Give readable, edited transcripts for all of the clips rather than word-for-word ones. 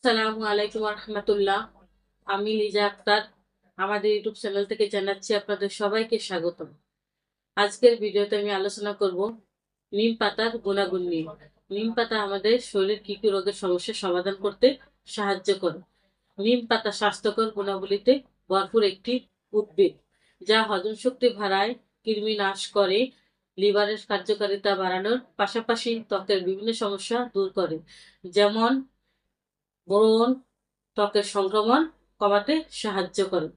আসসালামু আলাইকুম রহমতুল্লাহ। আমি লিজা আক্তার। আমাদের ইউটিউব চ্যানেল থেকে জানাচ্ছি আপনাদের সবাইকে স্বাগতম। আজকের ভিডিওতে আমি আলোচনা করব নিম পাতার গুণাগুণ নিয়ে। নিম পাতা আমাদের শরীরের কি কি রোগের সমস্যার সমাধান করতে সাহায্য করে। নিম পাতা স্বাস্থ্যকর গুণাবলীতে ভরপুর একটি উদ্ভিদ, যা হজম শক্তি বাড়ায়, কৃমি নাশ করে, লিভারের কার্যকারিতা বাড়ানোর পাশাপাশি ত্বকের বিভিন্ন সমস্যা দূর করে, যেমন ব্রণ, ত্বকের সংক্রমণ কমাতে সাহায্য করে।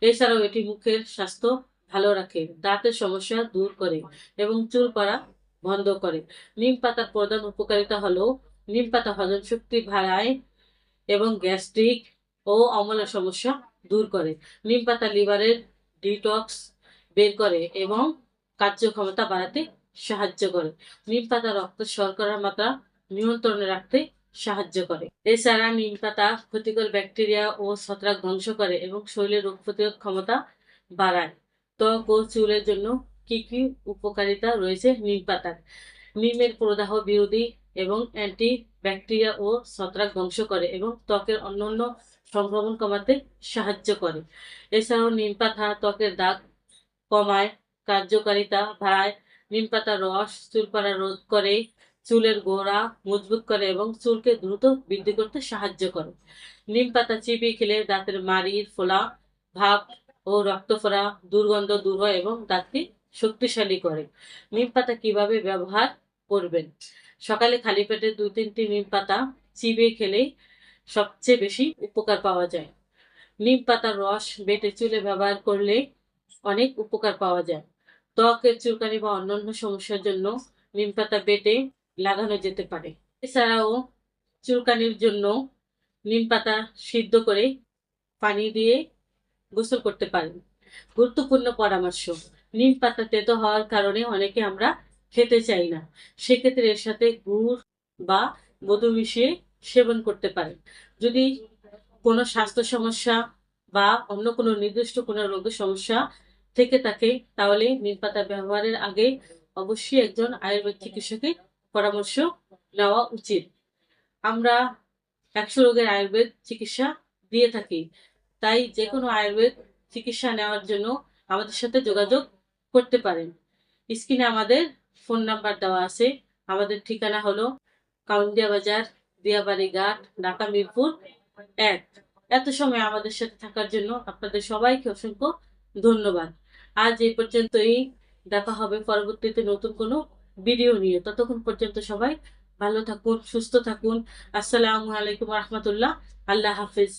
এছাড়াও এটি মুখের স্বাস্থ্য ভালো রাখে, দাঁতের সমস্যা দূর করে এবং চুল পড়া বন্ধ করে। নিম পাতার প্রধান উপকারিতা হলো নিম পাতা হজম শক্তি বাড়ায় এবং গ্যাস্ট্রিক ও অম্লের সমস্যা দূর করে। নিম পাতা লিভারের ডিটক্স বের করে এবং কার্যক্ষমতা বাড়াতে সাহায্য করে। নিম পাতা রক্তের শর্করার মাত্রা নিয়ন্ত্রণে রাখতে সাহায্য করে। এছাড়া নিম পাতা ক্ষতিকর ব্যাকটেরিয়া ও ছত্রাক ধ্বংস করে এবং শরীরের রোগ প্রতিরোধ ক্ষমতা বাড়ায়। ত্বক ও চুলের জন্য কি কি উপকারিতা রয়েছে নিম পাতার? নিমের প্রদাহ বিরোধী এবং অ্যান্টি ব্যাকটেরিয়া ও ছত্রাক ধ্বংস করে এবং ত্বকের অন্যান্য সংক্রমণ কমাতে সাহায্য করে। এছাড়াও নিম পাতা ত্বকের দাগ কমায়, কার্যকারিতা বাড়ায়। নিম পাতার রস চুল পড়া রোধ করে, চুলের গোড়া মজবুত করে এবং চুলকে দ্রুত বৃদ্ধি করতে সাহায্য করে। নিম পাতা চিবিয়ে খেলে দাঁতের মাড়ির ফোলা, ভাব ও রক্ত ফোড়া, দুর্গন্ধ দূর হয় এবং দাঁতকে শক্তিশালী করে। নিম পাতা কিভাবে ব্যবহার করবেন? সকালে খালি পেটে 2-3টি নিম পাতা চিবিয়ে খেলে সবচেয়ে বেশি উপকার পাওয়া যায়। নিম পাতার রস বেটে চুলে ব্যবহার করলে অনেক উপকার পাওয়া যায়। ত্বকের চুলকানি বা অন্যান্য সমস্যার জন্য নিম পাতা বেটে লাগানো যেতে পারে। এছাড়াও চুলকানির জন্য নিম পাতা সিদ্ধ করে পানি দিয়ে গোসল করতে পারেন। গুরুত্বপূর্ণ পরামর্শ: নিম পাতা তেতো হওয়ার কারণে অনেকে আমরা খেতে চাই না। সেক্ষেত্রে এর সাথে গুড় বা মধু মিশিয়ে সেবন করতে পারেন। যদি কোনো স্বাস্থ্য সমস্যা বা অন্য কোনো নির্দিষ্ট কোনো রোগের সমস্যা থেকে থাকে, তাহলে নিম পাতা ব্যবহারের আগে অবশ্যই একজন আয়ুর্বেদ চিকিৎসকের পরামর্শ নেওয়া উচিত। আমরা 100 রোগের আয়ুর্বেদ চিকিৎসা দিয়ে থাকি, তাই যে কোনো আয়ুর্বেদ চিকিৎসা নেওয়ার জন্য আমাদের সাথে যোগাযোগ করতে পারেন। স্ক্রিনে আমাদের ফোন নাম্বার দেওয়া আছে। আমাদের ঠিকানা হলো কাউন্দিয়া বাজার, দিয়াবাড়ি ঘাট, ঢাকা মিরপুর 1। এত সময় আমাদের সাথে থাকার জন্য আপনাদের সবাইকে অসংখ্য ধন্যবাদ। আজ এই পর্যন্তই। দেখা হবে পরবর্তীতে নতুন কোনো ভিডিও নিয়ে। ততক্ষণ পর্যন্ত সবাই ভালো থাকুন, সুস্থ থাকুন। আসসালামু আলাইকুম রহমতুল্লাহ। আল্লাহ হাফিজ।